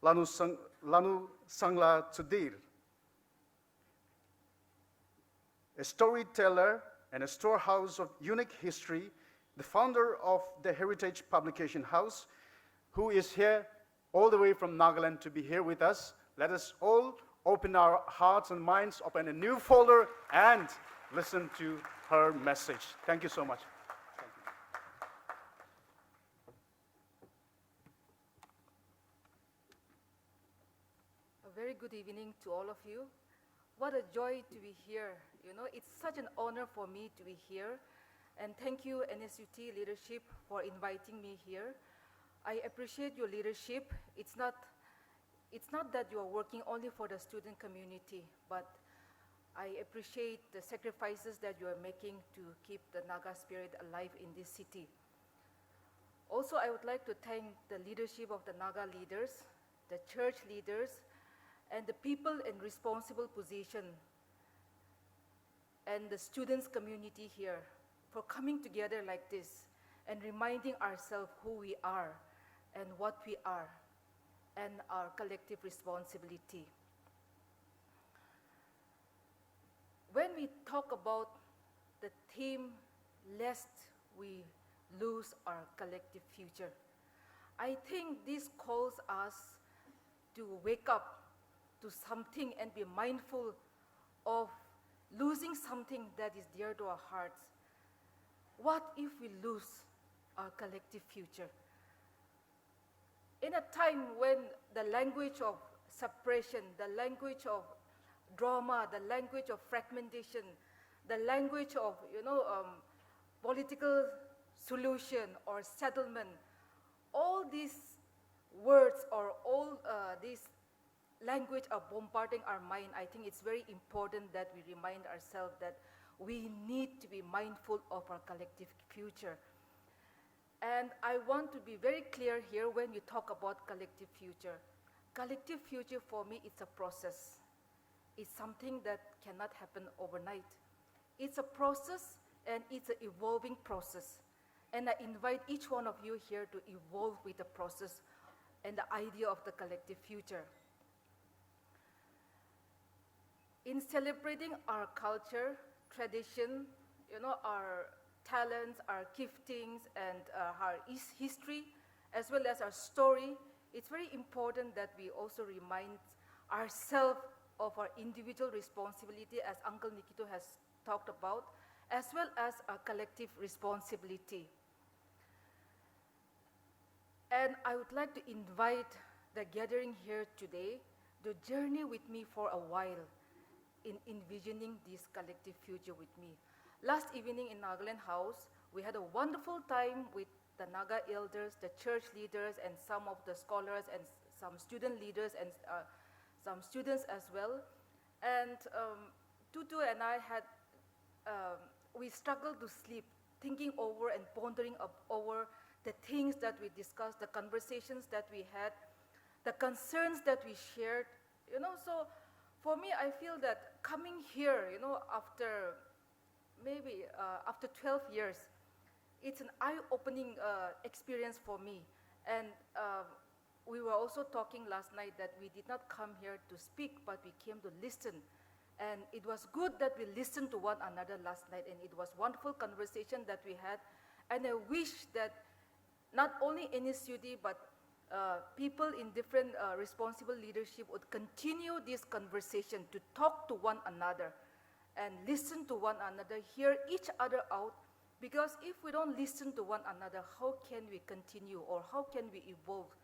Lanusangla Tzudir, a storyteller and a storehouse of unique history, the founder of the Heritage Publication House, who is here all the way from Nagaland to be here with us. Let us all open our hearts and minds, open a new folder, and listen to her message. Thank you so much. Thank you. A very good evening to all of you. What a joy to be here. You know, it's such an honor for me to be here. And thank you, NSUT leadership, for inviting me here. I appreciate your leadership. It's not that you are working only for the student community, but I appreciate the sacrifices that you are making to keep the Naga spirit alive in this city. Also, I would like to thank the leadership of the Naga leaders, the church leaders, and the people in responsible position, and the students community here for coming together like this and reminding ourselves who we are and what we are and our collective responsibility. When we talk about the theme, lest we lose our collective future, I think this calls us to wake up to something and be mindful of losing something that is dear to our hearts. What if we lose our collective future? In a time when the language of suppression, the language of drama, the language of fragmentation, the language of political solution or settlement, all these words or all these language are bombarding our mind, I think it's very important that we remind ourselves that we need to be mindful of our collective future. And I want to be very clear here when you talk about collective future. Collective future for me, it's a process. It's something that cannot happen overnight. It's a process and it's an evolving process. And I invite each one of you here to evolve with the process and the idea of the collective future. In celebrating our culture, tradition, our talents, our giftings, and our history, as well as our story, it's very important that we also remind ourselves of our individual responsibility, as Uncle Nikito has talked about, as well as our collective responsibility. And I would like to invite the gathering here today to journey with me for a while in envisioning this collective future with me. Last evening in Nagaland House, we had a wonderful time with the Naga elders, the church leaders, and some of the scholars and some student leaders and some students as well. And Tutu and I had, we struggled to sleep, thinking over and pondering over the things that we discussed, the conversations that we had, the concerns that we shared. So for me, I feel that coming here, after maybe after 12 years, it's an eye-opening experience for me. And we were also talking last night that we did not come here to speak, but we came to listen. And it was good that we listened to one another last night, and it was wonderful conversation that we had. And I wish that not only NSUD, but people in different responsible leadership would continue this conversation to talk to one another and listen to one another, hear each other out, because if we don't listen to one another, how can we continue or how can we evolve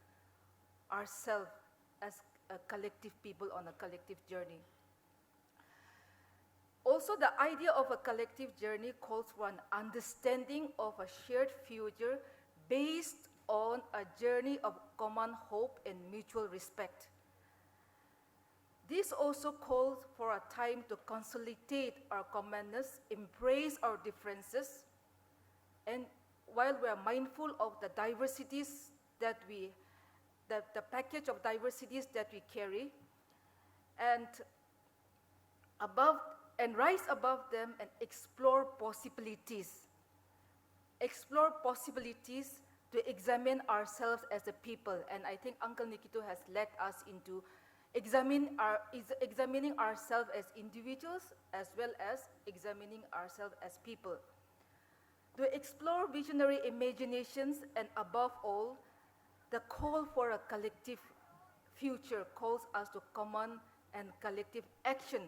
ourselves as a collective people on a collective journey? Also, the idea of a collective journey calls for an understanding of a shared future based on a journey of common hope and mutual respect. This also calls for a time to consolidate our commonness, embrace our differences, and while we are mindful of the diversities that the package of diversities that we carry, and rise above them and explore possibilities. Explore possibilities to examine ourselves as a people. And I think Uncle Nikito has led us into examining ourselves as individuals as well as examining ourselves as people. To explore visionary imaginations and above all, the call for a collective future calls us to common and collective action,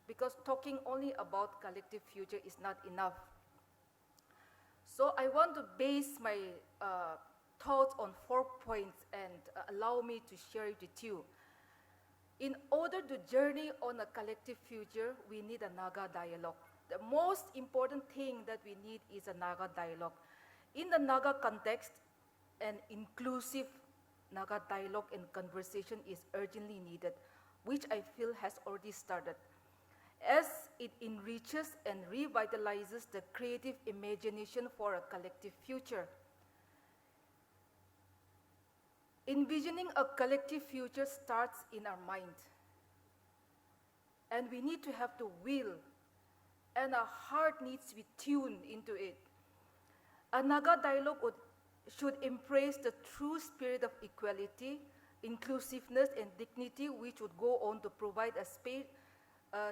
because talking only about collective future is not enough. So I want to base my thoughts on 4 points and allow me to share it with you. In order to journey on a collective future, we need a Naga dialogue. The most important thing that we need is a Naga dialogue. In the Naga context, an inclusive Naga dialogue and conversation is urgently needed, which I feel has already started, as it enriches and revitalizes the creative imagination for a collective future. Envisioning a collective future starts in our mind. And we need to have the will, and our heart needs to be tuned into it. A Naga dialogue should embrace the true spirit of equality, inclusiveness, and dignity, which would go on to provide a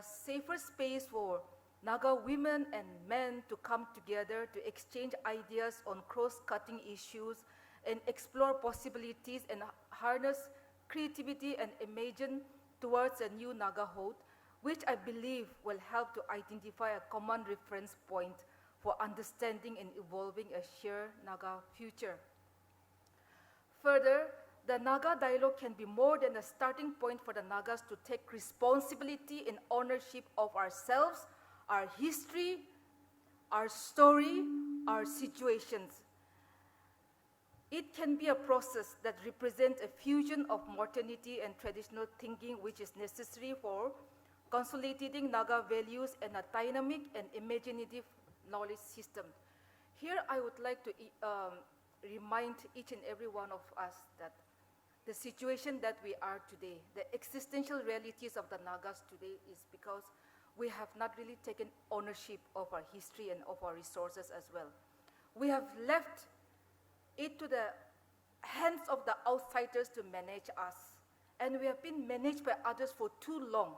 safer space for Naga women and men to come together to exchange ideas on cross-cutting issues and explore possibilities and harness creativity and imagine towards a new Nagahood, which I believe will help to identify a common reference point for understanding and evolving a shared Naga future. Further, the Naga dialogue can be more than a starting point for the Nagas to take responsibility and ownership of ourselves, our history, our story, our situations. It can be a process that represents a fusion of modernity and traditional thinking, which is necessary for consolidating Naga values and a dynamic and imaginative knowledge system. Here I would like to remind each and every one of us that the situation that we are today, the existential realities of the Nagas today is because we have not really taken ownership of our history and of our resources as well. We have left it to the hands of the outsiders to manage us. And we have been managed by others for too long.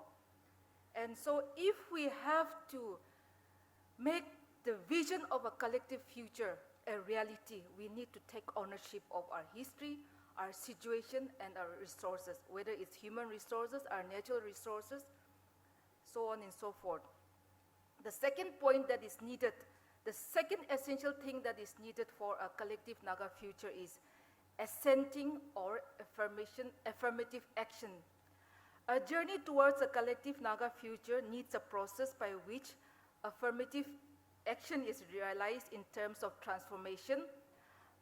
And so if we have to make the vision of a collective future a reality, we need to take ownership of our history, our situation, and our resources, whether it's human resources, our natural resources, so on and so forth. The second point that is needed, the second essential thing that is needed for a collective Naga future is assenting or affirmative action. A journey towards a collective Naga future needs a process by which affirmative action is realized in terms of transformation,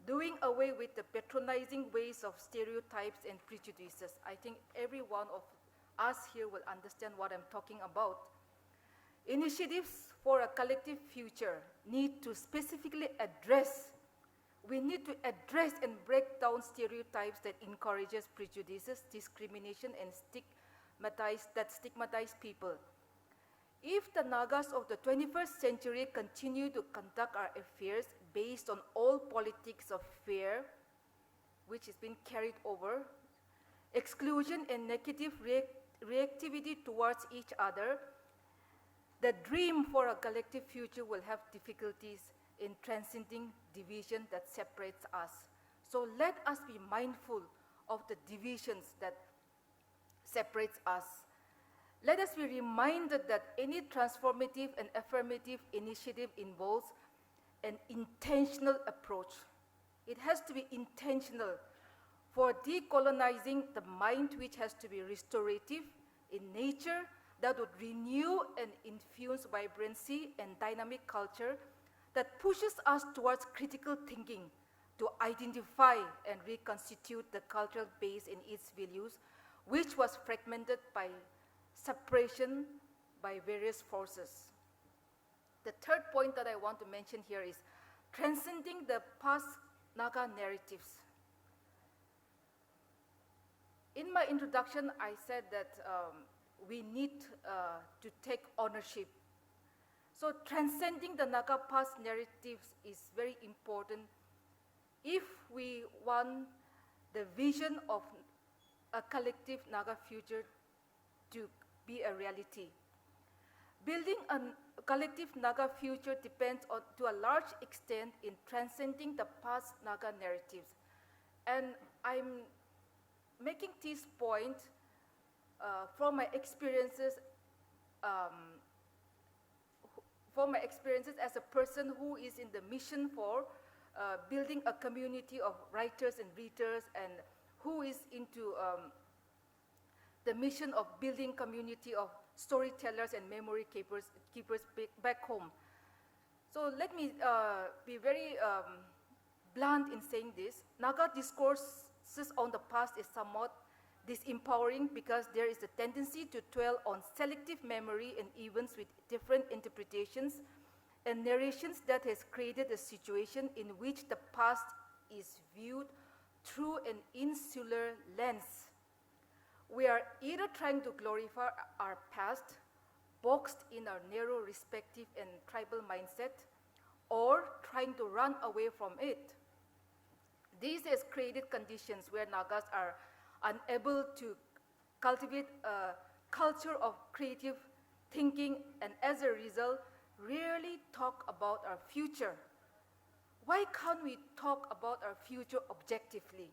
doing away with the patronizing ways of stereotypes and prejudices. I think every one of us here will understand what I'm talking about. Initiatives for a collective future need to specifically address, we need to address and break down stereotypes that encourages prejudices, discrimination, and stigmatize people. If the Nagas of the 21st century continue to conduct our affairs based on all politics of fear, which has been carried over, exclusion and negative reactivity towards each other, the dream for a collective future will have difficulties in transcending division that separates us. So let us be mindful of the divisions that separates us. Let us be reminded that any transformative and affirmative initiative involves an intentional approach. It has to be intentional for decolonizing the mind, which has to be restorative in nature, that would renew and infuse vibrancy and dynamic culture that pushes us towards critical thinking to identify and reconstitute the cultural base in its values, which was fragmented by suppression by various forces. The third point that I want to mention here is transcending the past Naga narratives. In my introduction, I said that we need to take ownership. So transcending the Naga past narratives is very important if we want the vision of a collective Naga future to be a reality. Building a collective Naga future depends on, to a large extent, in transcending the past Naga narratives. And I'm making this point from my experiences as a person who is in the mission for building a community of writers and readers, and who is into the mission of building community of storytellers and memory keepers back home. So let me be very blunt in saying this. Naga discourses on the past is somewhat disempowering because there is a tendency to dwell on selective memory and events with different interpretations and narrations that has created a situation in which the past is viewed through an insular lens. We are either trying to glorify our past, boxed in our narrow respective and tribal mindset, or trying to run away from it. This has created conditions where Nagas are unable to cultivate a culture of creative thinking, and as a result, rarely talk about our future. Why can't we talk about our future objectively?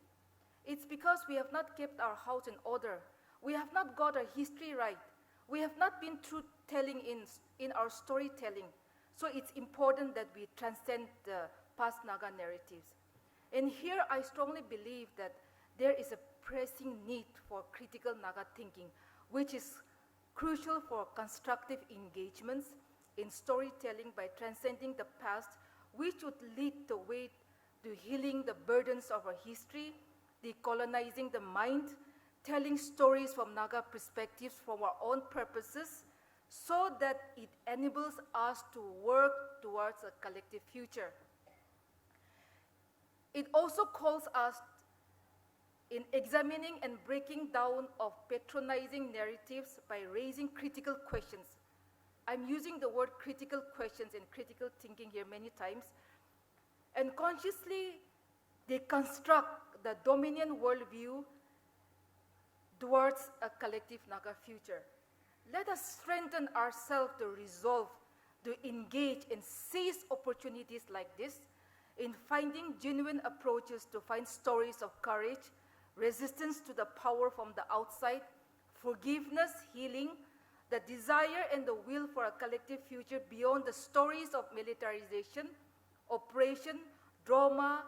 It's because we have not kept our house in order. We have not got our history right. We have not been truth-telling in our storytelling. So it's important that we transcend the past Naga narratives. And here I strongly believe that there is a pressing need for critical Naga thinking, which is crucial for constructive engagements in storytelling by transcending the past, which would lead the way to healing the burdens of our history, decolonizing the mind, telling stories from Naga perspectives from our own purposes, so that it enables us to work towards a collective future. It also calls us in examining and breaking down of patronizing narratives by raising critical questions. I'm using the word critical questions and critical thinking here many times, and consciously deconstruct the dominant worldview towards a collective Naga future. Let us strengthen ourselves to resolve, to engage and seize opportunities like this in finding genuine approaches to find stories of courage, resistance to the power from the outside, forgiveness, healing, the desire and the will for a collective future beyond the stories of militarization, oppression, drama,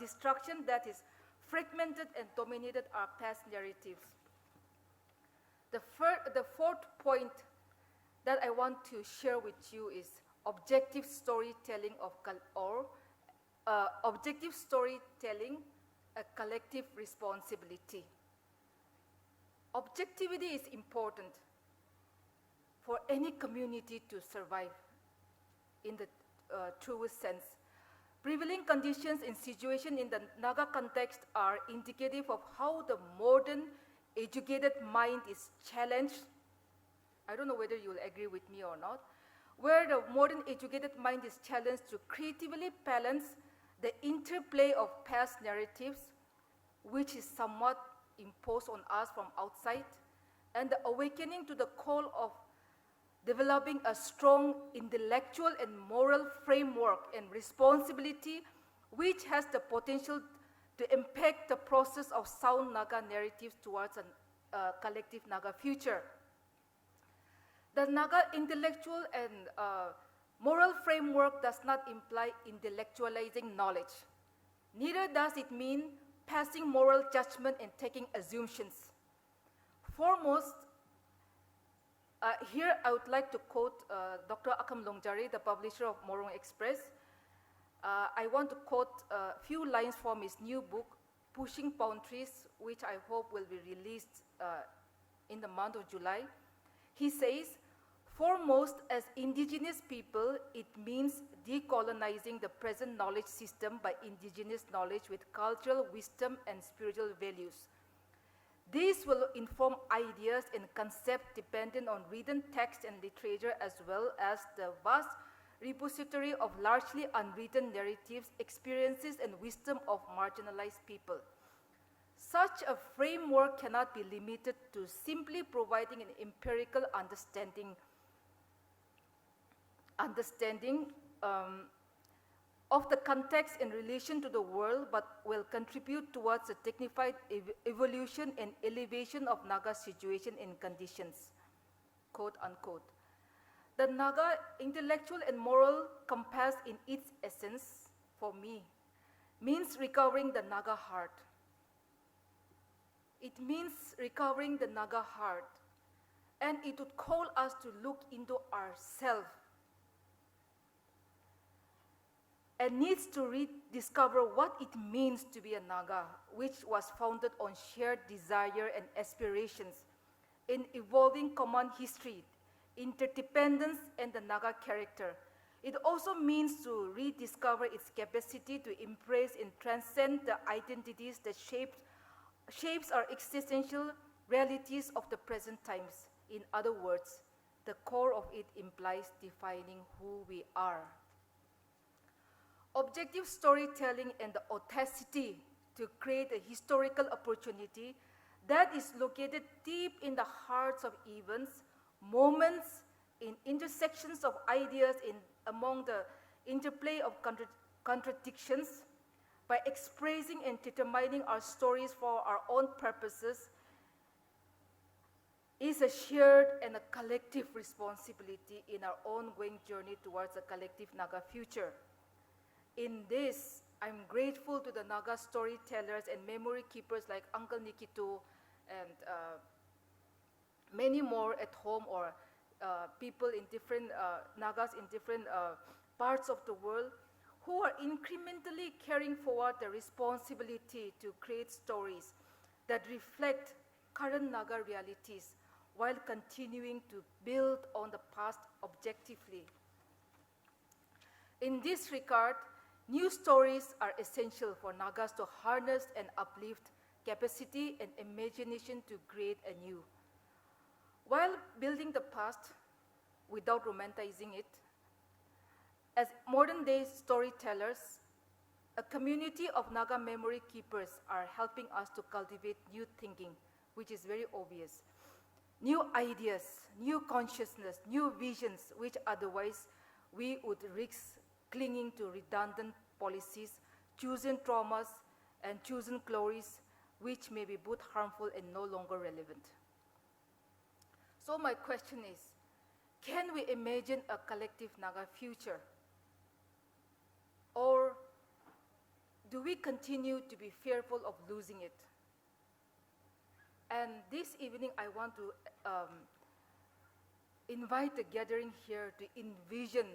destruction that is fragmented and dominated our past narratives. The fourth point that I want to share with you is objective storytelling objective storytelling, a collective responsibility. Objectivity is important for any community to survive in the truest sense. Prevailing conditions and situations in the Naga context are indicative of how the modern educated mind is challenged. I don't know whether you will agree with me or not. Where the modern educated mind is challenged to creatively balance the interplay of past narratives, which is somewhat imposed on us from outside, and the awakening to the call of developing a strong intellectual and moral framework and responsibility which has the potential to impact the process of sound Naga narratives towards a collective Naga future. The Naga intellectual and moral framework does not imply intellectualizing knowledge. Neither does it mean passing moral judgment and taking assumptions. Foremost, here I would like to quote Dr. Akam Longjari, the publisher of Morong Express. I want to quote a few lines from his new book, Pushing Boundaries, which I hope will be released in the month of July. He says, foremost, as indigenous people, it means decolonizing the present knowledge system by indigenous knowledge with cultural wisdom and spiritual values. These will inform ideas and concepts dependent on written text and literature, as well as the vast repository of largely unwritten narratives, experiences, and wisdom of marginalized people. Such a framework cannot be limited to simply providing an empirical understanding of the context in relation to the world, but will contribute towards a technified evolution and elevation of Naga situation and conditions, quote unquote. The Naga intellectual and moral compass in its essence, for me, means recovering the Naga heart. It means recovering the Naga heart, and it would call us to look into ourselves and needs to rediscover what it means to be a Naga, which was founded on shared desire and aspirations in evolving common history, interdependence, and the Naga character. It also means to rediscover its capacity to embrace and transcend the identities that shapes our existential realities of the present times. In other words, the core of it implies defining who we are. Objective storytelling and the audacity to create a historical opportunity that is located deep in the hearts of events, moments, in intersections of ideas, among the interplay of contradictions, by expressing and determining our stories for our own purposes, is a shared and a collective responsibility in our ongoing journey towards a collective Naga future. In this, I'm grateful to the Naga storytellers and memory keepers like Uncle Nikito and many more at home, or people in different Nagas in different parts of the world, who are incrementally carrying forward the responsibility to create stories that reflect current Naga realities while continuing to build on the past objectively. In this regard, new stories are essential for Nagas to harness and uplift capacity and imagination to create anew. While building the past without romanticizing it, as modern-day storytellers, a community of Naga memory keepers are helping us to cultivate new thinking, which is very obvious. New ideas, new consciousness, new visions, which otherwise we would risk clinging to redundant policies, chosen traumas, and chosen glories, which may be both harmful and no longer relevant. So my question is, can we imagine a collective Naga future? Or do we continue to be fearful of losing it? And this evening, I want to invite the gathering here to envision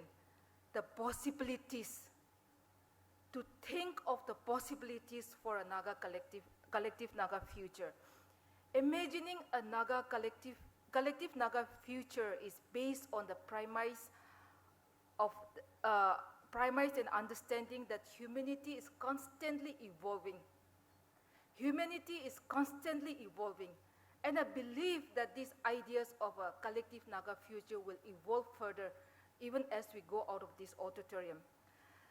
the possibilities, to think of the possibilities for a Naga collective Naga future. Imagining a Naga collective Naga future is based on the premise and understanding that humanity is constantly evolving. Humanity is constantly evolving. And I believe that these ideas of a collective Naga future will evolve further even as we go out of this auditorium.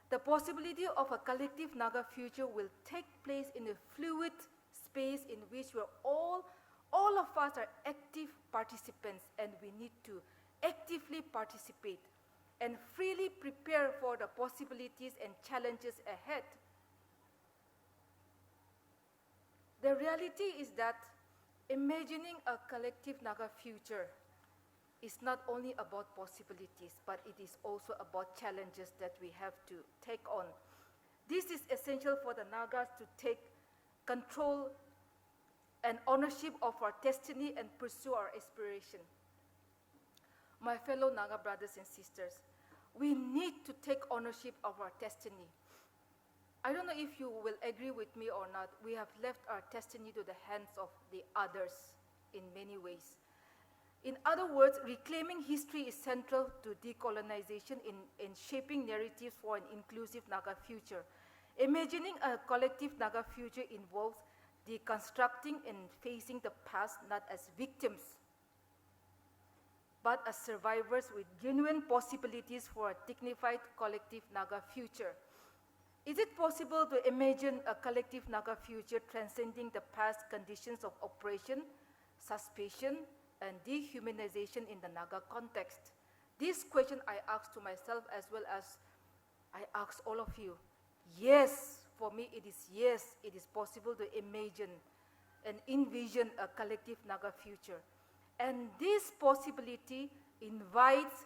The possibility of a collective Naga future will take place in a fluid space in which all of us are active participants, and we need to actively participate and freely prepare for the possibilities and challenges ahead. The reality is that imagining a collective Naga future is not only about possibilities, but it is also about challenges that we have to take on. This is essential for the Nagas to take control and ownership of our destiny and pursue our aspiration. My fellow Naga brothers and sisters, we need to take ownership of our destiny. I don't know if you will agree with me or not. We have left our destiny to the hands of the others in many ways. In other words, reclaiming history is central to decolonization in shaping narratives for an inclusive Naga future. Imagining a collective Naga future involves deconstructing and facing the past not as victims, but as survivors with genuine possibilities for a dignified collective Naga future. Is it possible to imagine a collective Naga future transcending the past conditions of oppression, suspicion, and dehumanization in the Naga context? This question I ask to myself as well as I ask all of you. Yes, for me it is yes, it is possible to imagine and envision a collective Naga future. And this possibility invites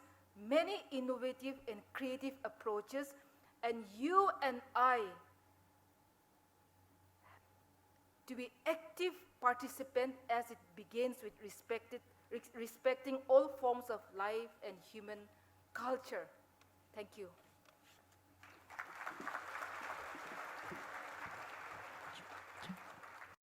many innovative and creative approaches, and you and I to be active participants as it begins with respecting all forms of life and human culture. Thank you.